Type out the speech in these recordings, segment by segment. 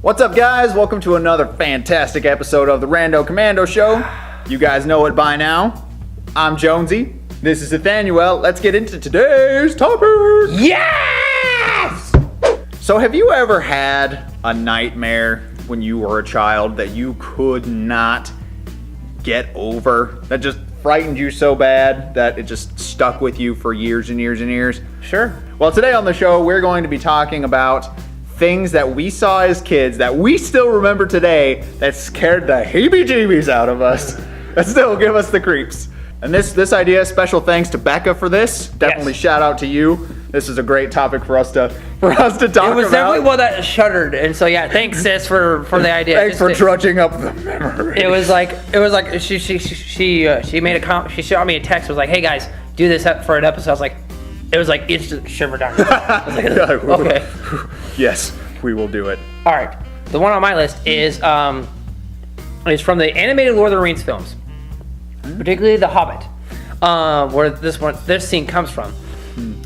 What's up, guys? Welcome to another fantastic episode of the Rando Commando show. You guys know it by now. I'm Jonesy. This is Ethanuel. Let's get into today's topic. Yes! So have you ever had a nightmare when you were a child that you could not get over? That just frightened you so bad that it just stuck with you for years and years and years? Sure. Well, today on the show, we're going to be talking about things that we saw as kids that we still remember today that scared the Heebie Jeebies out of us, that still give us the creeps. And this idea, special thanks to Becca for this. Definitely shout out to you. This is a great topic for us to talk about. It was definitely one that shuddered, and so yeah, thanks sis for the idea. Thanks for trudging up the memory. It was like she made a comment. She shot me a text. It was like, hey guys, do this for an episode. I was like, it was like instant shiver down. I was like, okay. Yes, we will do it. All right. The one on my list is from the animated Lord of the Rings films, particularly The Hobbit, where this scene comes from.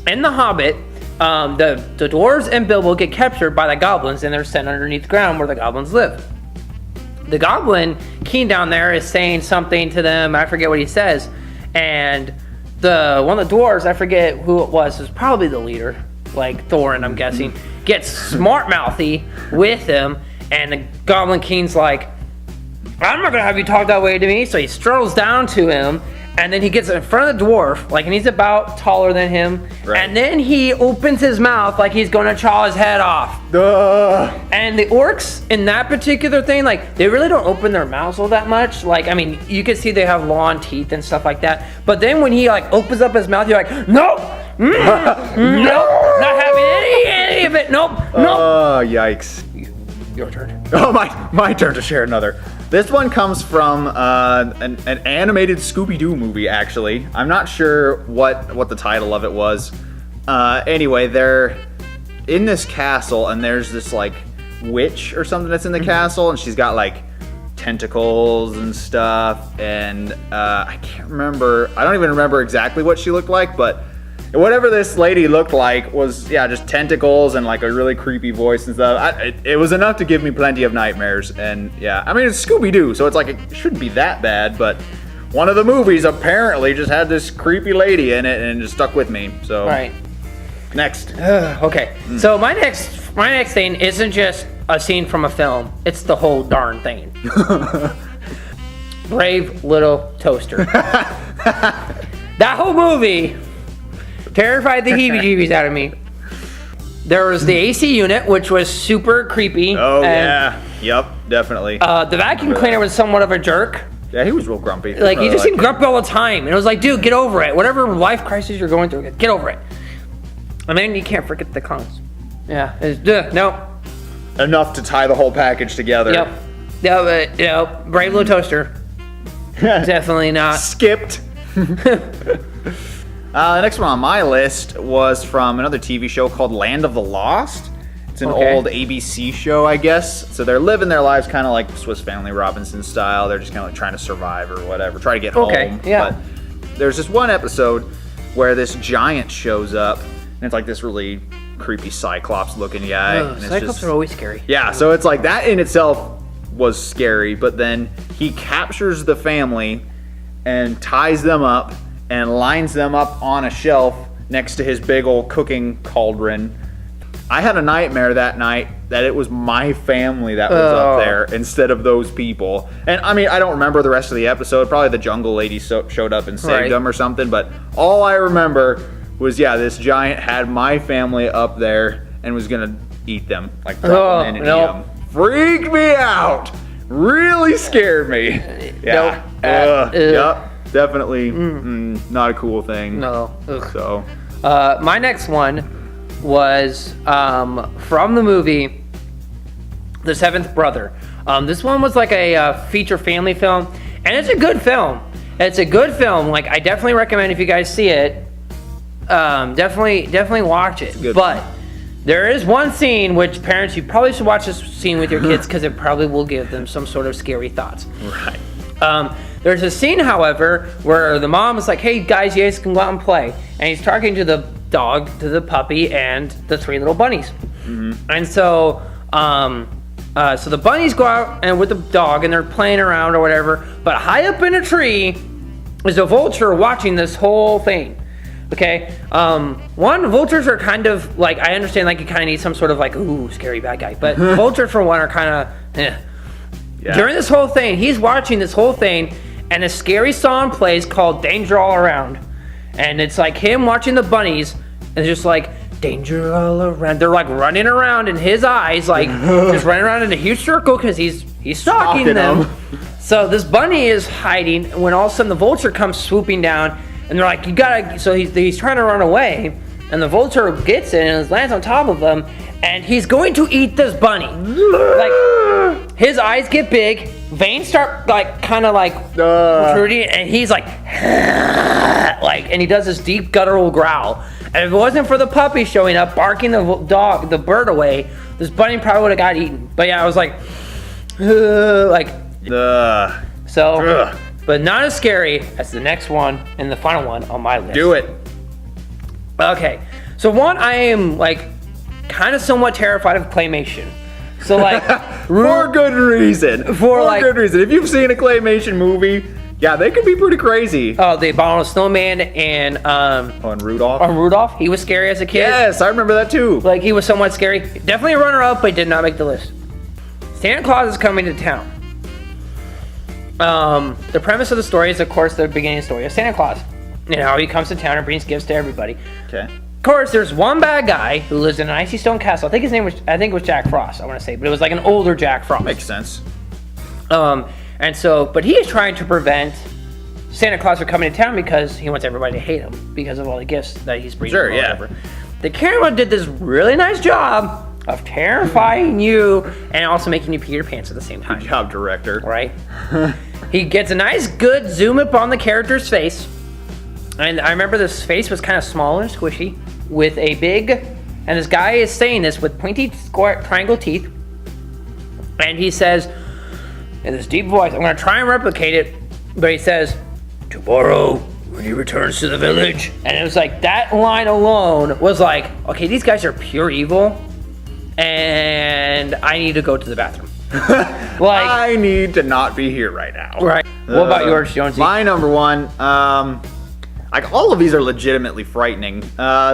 In The Hobbit, the dwarves and Bilbo get captured by the goblins, and they're sent underneath the ground where the goblins live. The goblin king down there is saying something to them. I forget what he says, and one of the dwarves, I forget who it was probably the leader, like Thorin, I'm guessing, gets smart mouthy with him, and the Goblin King's like, I'm not gonna have you talk that way to me. So he strolls down to him, and then he gets in front of the dwarf, like, and he's about taller than him, right. And then he opens his mouth like he's gonna chaw his head off. And the orcs in that particular thing, like, they really don't open their mouths all that much. Like, I mean, you can see they have long teeth and stuff like that. But then when he like opens up his mouth, you're like, nope, nope, not having any of it. Nope. Oh, yikes. Your turn. Oh, my turn to share another. This one comes from an animated Scooby-Doo movie, actually. I'm not sure what the title of it was. Anyway, they're in this castle, and there's this, like, witch or something that's in the castle, and she's got, like, tentacles and stuff, and I can't remember. I don't even remember exactly what she looked like, but whatever this lady looked like was, yeah, just tentacles and like a really creepy voice and stuff. It was enough to give me plenty of nightmares. And yeah, I mean, it's Scooby-Doo, so it's like, it shouldn't be that bad, but one of the movies apparently just had this creepy lady in it and it just stuck with me. So, right. Next. Okay. So my next thing isn't just a scene from a film. It's the whole darn thing. Brave Little Toaster. That whole movie terrified the heebie-jeebies out of me. There was the AC unit, which was super creepy. Oh, yeah. Yep, definitely. The vacuum cleaner was somewhat of a jerk. Yeah, he was real grumpy. Like, he just seemed grumpy all the time. And it was like, dude, get over it. Whatever life crisis you're going through, get over it. And then you can't forget the clowns. Yeah. No. Enough to tie the whole package together. Yep. Yeah, Brave Little Toaster. Definitely not. Skipped. The next one on my list was from another TV show called Land of the Lost. It's an old ABC show, I guess. So they're living their lives kind of like Swiss Family Robinson style. They're just kind of like trying to survive or whatever, try to get home. Yeah. But there's this one episode where this giant shows up, and it's like this really creepy Cyclops-looking guy. And Cyclops are always scary. Yeah, so it's like that in itself was scary, but then he captures the family and ties them up and lines them up on a shelf next to his big old cooking cauldron. I had a nightmare that night that it was my family that was up there instead of those people. And I mean, I don't remember the rest of the episode. Probably the jungle lady showed up and saved them or something. But all I remember was, yeah, this giant had my family up there and was going to eat them. Like, drop them in and eat them. Freaked me out. Really scared me. Yeah. Yep. Definitely not a cool thing. No. Ugh. So, my next one was from the movie The Seventh Brother. This one was like a feature family film, and it's a good film. Like, I definitely recommend if you guys see it. Definitely watch it. But there is one scene which parents, you probably should watch this scene with your kids because it probably will give them some sort of scary thoughts. Right. There's a scene, however, where the mom is like, hey guys, you guys can go out and play. And he's talking to the dog, to the puppy, and the three little bunnies. And so So the bunnies go out and with the dog, and they're playing around or whatever. But high up in a tree is a vulture watching this whole thing. Okay. Vultures are kind of like, I understand like you kind of need some sort of like, ooh, scary bad guy. But vultures for one are kind of, Yeah. During this whole thing, he's watching this whole thing, and a scary song plays called Danger All Around. And it's like him watching the bunnies, and just like, danger all around. They're like running around in his eyes, like just running around in a huge circle because he's stalking them. So this bunny is hiding when all of a sudden the vulture comes swooping down, and they're like, you gotta, so he's trying to run away, and the vulture gets it and lands on top of him, and he's going to eat this bunny. Like, his eyes get big, veins start like kind of like protruding, and he's like and he does this deep guttural growl. And if it wasn't for the puppy showing up, barking the bird away, this bunny probably would have got eaten. But yeah, I was like, so, but not as scary as the next one and the final one on my list. Do it. Okay, so one, I am like kind of somewhat terrified of claymation. So like, for good reason. Good reason. If you've seen a claymation movie, yeah, they could be pretty crazy. Oh, the Abominable Snowman and on Rudolph. On Rudolph, he was scary as a kid. Yes, I remember that too. Like, he was somewhat scary. Definitely a runner-up, but did not make the list. Santa Claus is coming to town. The premise of the story is, of course, the beginning story of Santa Claus. You know, he comes to town and brings gifts to everybody. Okay. Of course, there's one bad guy who lives in an icy stone castle. I think it was Jack Frost, I want to say, but it was like an older Jack Frost. Makes sense. And so, but he is trying to prevent Santa Claus from coming to town because he wants everybody to hate him because of all the gifts that he's bringing. Sure, yeah. Whatever. The camera did this really nice job of terrifying you and also making you pee your pants at the same time. Good job, director. Right? He gets a nice, good zoom up on the character's face. And I remember this face was kind of small and squishy with a big, and this guy is saying this with pointy square triangle teeth. And he says, in this deep voice, I'm going to try and replicate it, but he says, tomorrow when he returns to the village. And it was like, that line alone was like, okay, these guys are pure evil, and I need to go to the bathroom. Like, I need to not be here right now. Right. What about yours, Jonesy? My number one, like all of these are legitimately frightening.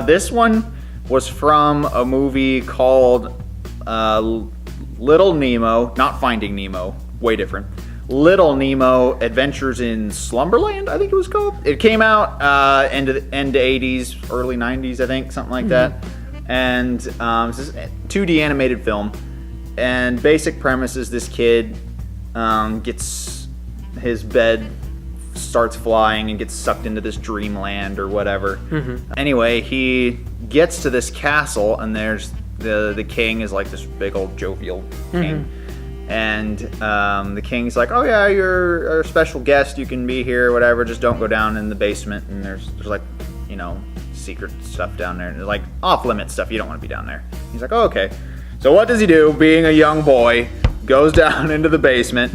This one was from a movie called Little Nemo, not Finding Nemo, way different. Little Nemo Adventures in Slumberland, I think it was called. It came out end 80s, early 90s, I think, something like that. And it's this 2D animated film. And basic premise is this kid gets his bed starts flying and gets sucked into this dreamland or whatever. Anyway, he gets to this castle, and there's the king is like this big old jovial king. And the king's like, oh yeah, you're a special guest, you can be here, whatever, just don't go down in the basement, and there's like, you know, secret stuff down there, like off-limit stuff, you don't want to be down there. He's like, oh, okay. So what does he do? Being a young boy, goes down into the basement,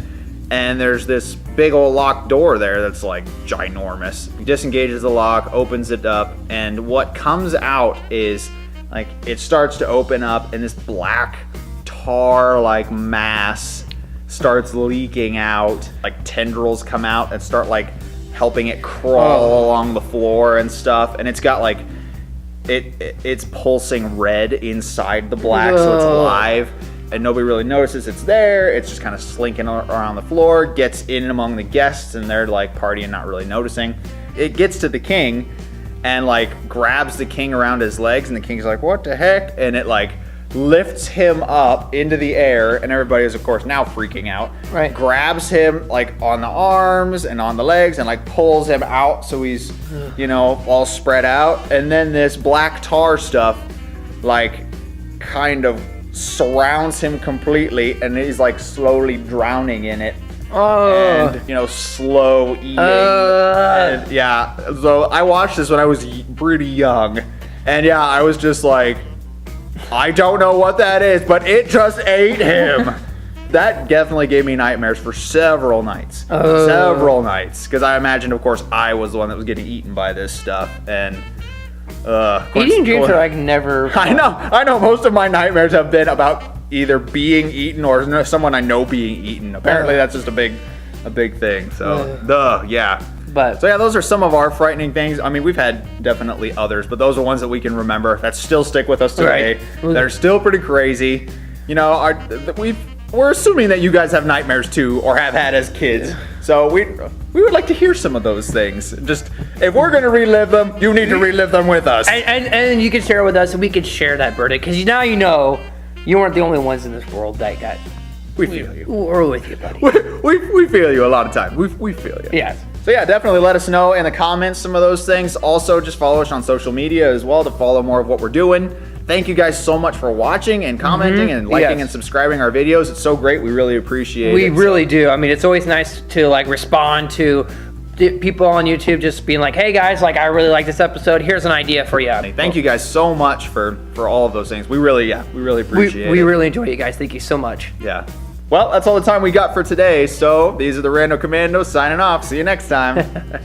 and there's this big old locked door there that's like ginormous. He disengages the lock, opens it up, and what comes out is like, it starts to open up, and this black tar like mass starts leaking out. Like tendrils come out and start like helping it crawl along the floor and stuff, and it's got like it's pulsing red inside the black, so it's alive, and nobody really notices it's there. It's just kind of slinking around the floor, gets in among the guests, and they're like partying, not really noticing. It gets to the king and like grabs the king around his legs, and the king's like, what the heck? And it like lifts him up into the air, and everybody is of course now freaking out. Right. Grabs him like on the arms and on the legs and like pulls him out so he's, you know, all spread out. And then this black tar stuff like kind of surrounds him completely, and he's like slowly drowning in it. And, you know, slow eating. And, yeah, so I watched this when I was pretty young, and yeah, I was just like, I don't know what that is, but it just ate him. That definitely gave me nightmares for several nights. Several nights. Because I imagined, of course, I was the one that was getting eaten by this stuff. And, eating dreams are like never... I know. Most of my nightmares have been about either being eaten or someone I know being eaten. Apparently, that's just a big thing. So, yeah. But So yeah, those are some of our frightening things. I mean, we've had definitely others, but those are ones that we can remember that still stick with us today. Right. That are still pretty crazy. You know, we're assuming that you guys have nightmares too, or have had as kids. So we would like to hear some of those things. Just if we're gonna relive them, you need to relive them with us. and you can share it with us, and we can share that verdict because now you know you weren't the only ones in this world that got. We feel you. We're with you, buddy. We feel you a lot of times. We feel you. Yes. So yeah, definitely let us know in the comments some of those things. Also, just follow us on social media as well to follow more of what we're doing. Thank you guys so much for watching and commenting and liking and subscribing our videos. It's so great. We really appreciate it. We really do. I mean, it's always nice to like respond to people on YouTube just being like, hey guys, like I really like this episode. Here's an idea for you. Thank you guys so much for all of those things. We really appreciate it. We really enjoy you guys. Thank you so much. Yeah. Well, that's all the time we got for today. So these are the Rando Commando signing off. See you next time.